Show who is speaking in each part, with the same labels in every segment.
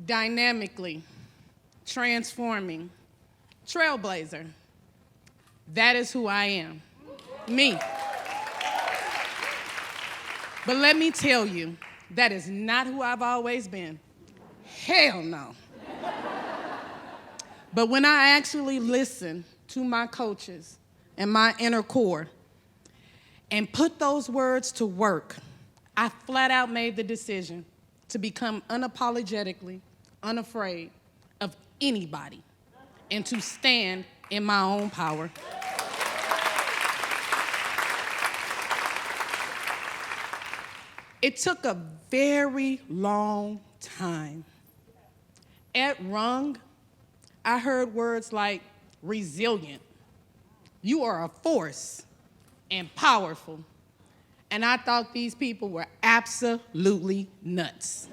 Speaker 1: dynamically transforming trailblazer. That is who I am, me. But let me tell you, that is not who I've always been. Hell no. But when I actually listen to my coaches and my inner core and put those words to work, I flat out made the decision to become unapologetically unafraid of anybody and to stand in my own power. It took a very long time. At Rung, I heard words like resilient. You are a force and powerful. And I thought these people were absolutely nuts.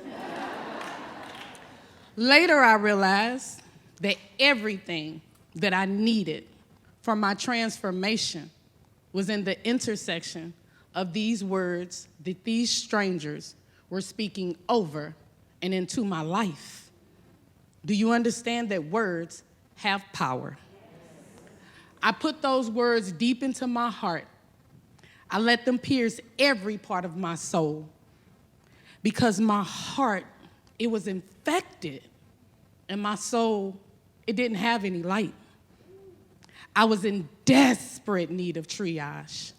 Speaker 1: Later, I realized that everything that I needed for my transformation was in the intersection of these words that these strangers were speaking over and into my life. Do you understand that words have power? I put those words deep into my heart. I let them pierce every part of my soul because my heart, it was infected, and my soul, it didn't have any light. I was in desperate need of triage.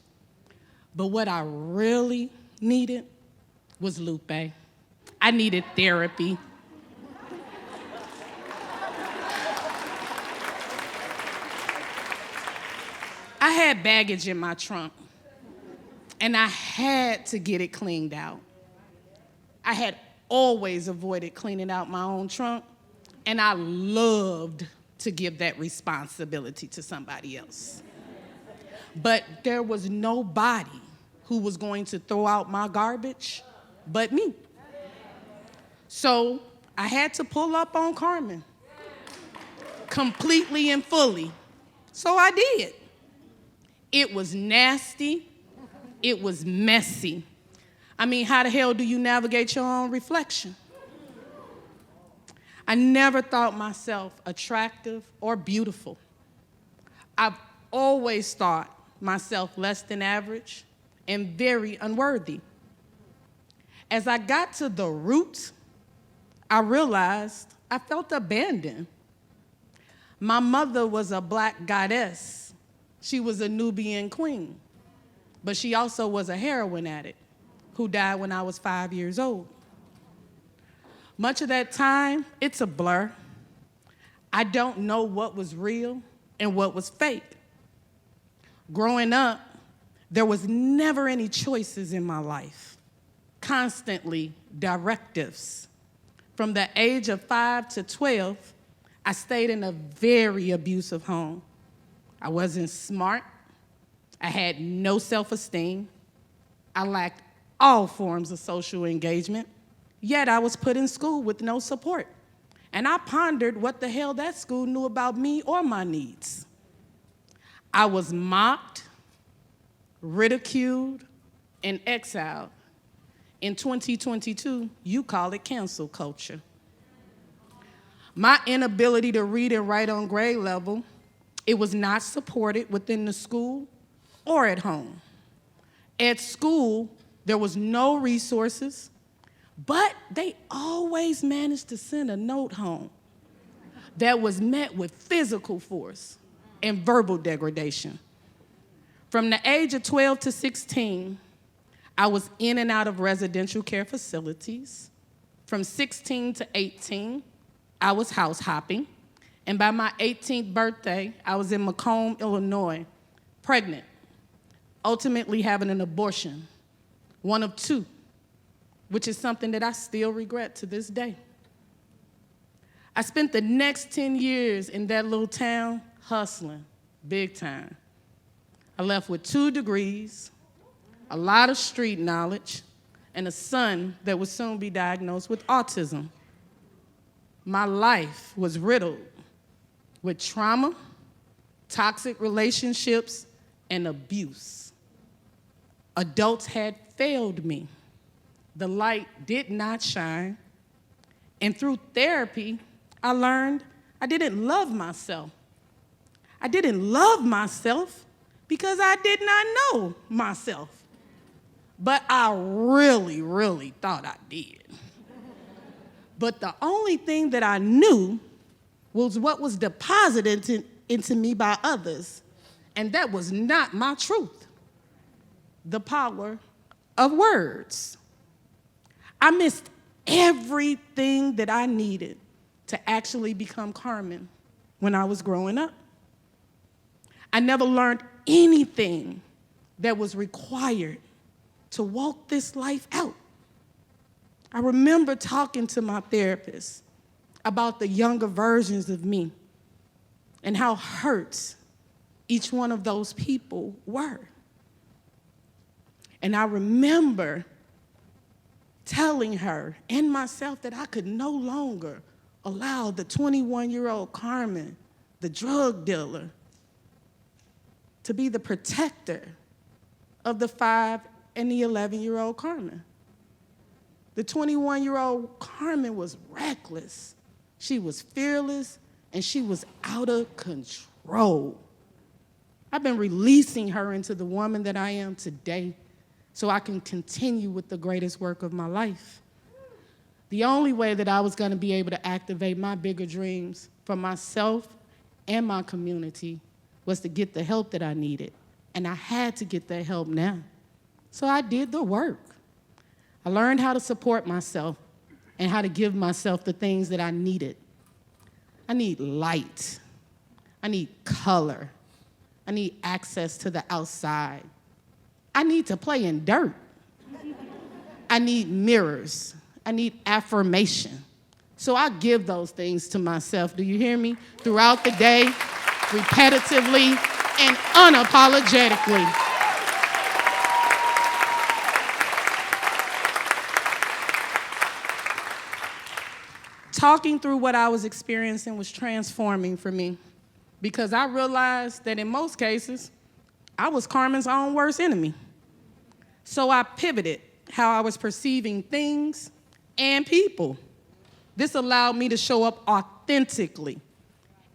Speaker 1: But what I really needed was Lupe. I needed therapy. I had baggage in my trunk, and I had to get it cleaned out. I had always avoided cleaning out my own trunk, and I loved to give that responsibility to somebody else. But there was nobody who was going to throw out my garbage but me. So I had to pull up on Carmen completely and fully. So I did. It was nasty. It was messy. I mean, how the hell do you navigate your own reflection? I never thought myself attractive or beautiful. I've always thought myself less than average and very unworthy. As I got to the root, I realized I felt abandoned. My mother was a black goddess. She was a Nubian queen, but she also was a heroin addict who died when I was 5 years old. Much of that time, it's a blur. I don't know what was real and what was fake. Growing up, there was never any choices in my life, constantly directives. From the age of 5 to 12, I stayed in a very abusive home. I wasn't smart. I had no self-esteem. I lacked all forms of social engagement, yet I was put in school with no support. And I pondered what the hell that school knew about me or my needs. I was mocked, ridiculed, and exiled. In 2022, you call it cancel culture. My inability to read and write on grade level, it was not supported within the school or at home. At school, there was no resources, but they always managed to send a note home that was met with physical force and verbal degradation. From the age of 12 to 16, I was in and out of residential care facilities. From 16 to 18, I was house hopping. And by my 18th birthday, I was in Macomb, Illinois, pregnant, ultimately having an abortion, one of two, which is something that I still regret to this day. I spent the next 10 years in that little town hustling, big time. I left with 2 degrees, a lot of street knowledge, and a son that would soon be diagnosed with autism. My life was riddled with trauma, toxic relationships, and abuse. Adults had failed me. The light did not shine, And through therapy, I learned I didn't love myself. I didn't love myself because I did not know myself. But I really, really thought I did. But the only thing that I knew was what was deposited into me by others, and that was not my truth. The power of words. I missed everything that I needed to actually become Carmen when I was growing up. I never learned anything that was required to walk this life out. I remember talking to my therapist about the younger versions of me and how hurt each one of those people were. And I remember telling her and myself that I could no longer allow the 21-year-old Carmen, the drug dealer, to be the protector of the 5 and the 11-year-old Carmen. The 21-year-old Carmen was reckless. She was fearless, and she was out of control. I've been releasing her into the woman that I am today so I can continue with the greatest work of my life. The only way that I was going to be able to activate my bigger dreams for myself and my community was to get the help that I needed, and I had to get that help now. So I did the work. I learned how to support myself and how to give myself the things that I needed. I need light. I need color. I need access to the outside. I need to play in dirt. I need mirrors. I need affirmation. So I give those things to myself, do you hear me? Throughout the day, repetitively and unapologetically. Talking through what I was experiencing was transforming for me because I realized that in most cases, I was Carmen's own worst enemy. So I pivoted how I was perceiving things and people. This allowed me to show up authentically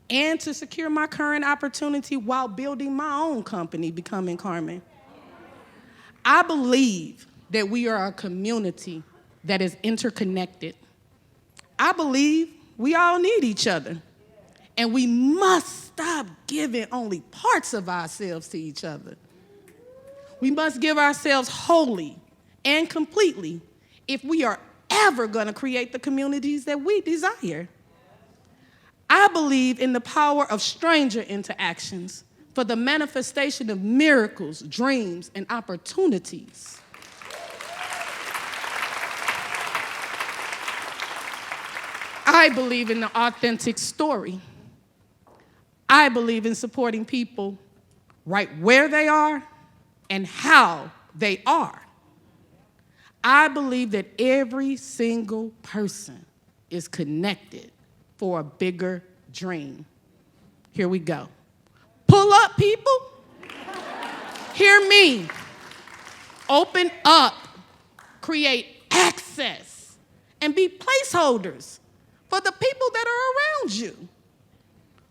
Speaker 1: and to secure my current opportunity while building my own company, Becoming Carmen. I believe that we are a community that is interconnected. I believe we all need each other, and we must stop giving only parts of ourselves to each other. We must give ourselves wholly and completely if we are ever going to create the communities that we desire. I believe in the power of stranger interactions for the manifestation of miracles, dreams, and opportunities. I believe in the authentic story. I believe in supporting people right where they are and how they are. I believe that every single person is connected for a bigger dream. Here we go. Pull up, people. Hear me. Open up. Create access. And be placeholders for the people that are around you.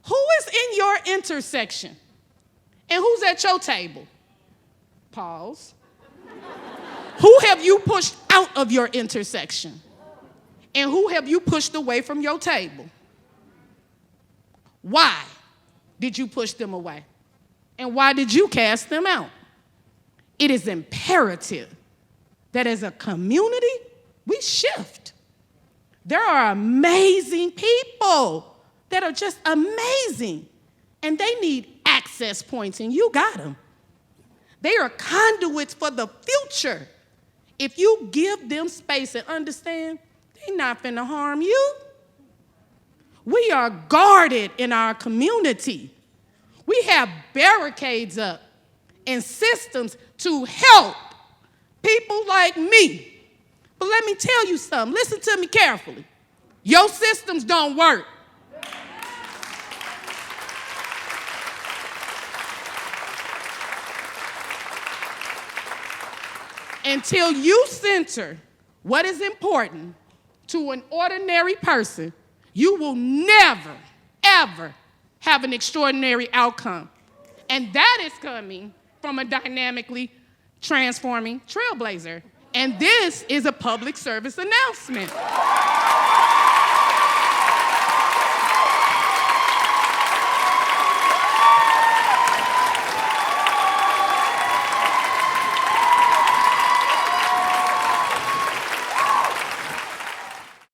Speaker 1: Who is in your intersection? And who's at your table? Pause. Who have you pushed out of your intersection? And who have you pushed away from your table? Why did you push them away? And why did you cast them out? It is imperative that as a community, we shift. There are amazing people that are just amazing, and they need access points, and you got them. They are conduits for the future. If you give them space and understand, they're not finna harm you. We are guarded in our community. We have barricades up and systems to help people like me. But let me tell you something. Listen to me carefully. Your systems don't work. Until you center what is important to an ordinary person, you will never, ever have an extraordinary outcome. And that is coming from a dynamically transforming trailblazer. And this is a public service announcement.